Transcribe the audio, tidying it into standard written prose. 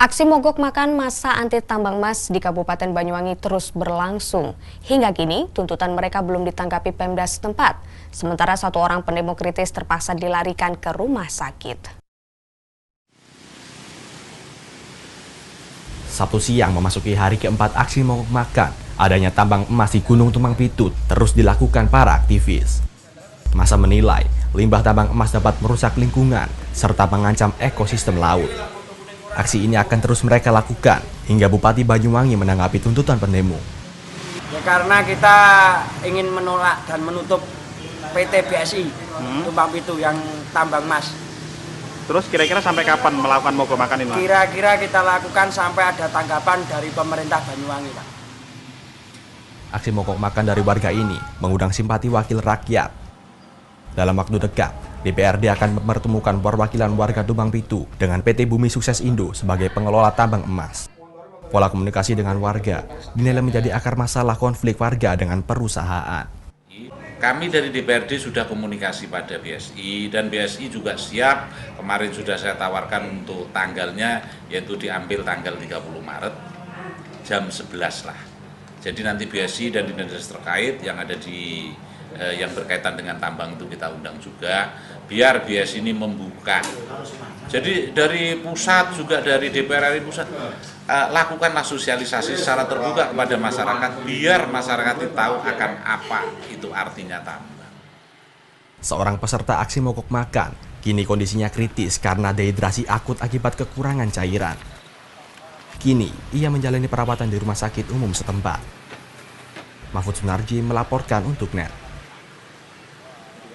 Aksi mogok makan massa anti tambang emas di Kabupaten Banyuwangi terus berlangsung. Hingga kini, tuntutan mereka belum ditanggapi Pemda setempat. Sementara satu orang pendemo kritis terpaksa dilarikan ke rumah sakit. Sabtu siang memasuki hari keempat aksi mogok makan, adanya tambang emas di Gunung Tumpang Pitut terus dilakukan para aktivis. Massa menilai limbah tambang emas dapat merusak lingkungan serta mengancam ekosistem laut. Aksi ini akan terus mereka lakukan hingga Bupati Banyuwangi menanggapi tuntutan pendemo. Ya, karena kita ingin menolak dan menutup PT BSI Tumpang Pitut yang tambang emas. Terus kira-kira sampai kapan melakukan mogok makan ini? Kira-kira kita lakukan sampai ada tanggapan dari pemerintah Banyuwangi, Pak. Aksi mogok makan dari warga ini mengundang simpati wakil rakyat. Dalam waktu dekat, DPRD akan mempertemukan perwakilan warga Tumpang Pitut dengan PT Bumi Sukses Indo sebagai pengelola tambang emas. Pola komunikasi dengan warga dinilai menjadi akar masalah konflik warga dengan perusahaan. Kami dari DPRD sudah komunikasi pada BSI dan BSI juga siap. Kemarin sudah saya tawarkan untuk tanggalnya, yaitu diambil tanggal 30 Maret jam 11 lah. Jadi nanti BSI dan dinas terkait yang ada di yang berkaitan dengan tambang itu kita undang juga, biar BSI ini membuka. Jadi dari pusat juga dari DPR RI pusat lakukanlah sosialisasi secara terbuka kepada masyarakat, biar masyarakat itu tahu akan apa itu artinya tambang. Seorang peserta aksi mogok makan kini kondisinya kritis karena dehidrasi akut akibat kekurangan cairan. Kini ia menjalani perawatan di rumah sakit umum setempat. Mahfud Sunarji melaporkan untuk NET.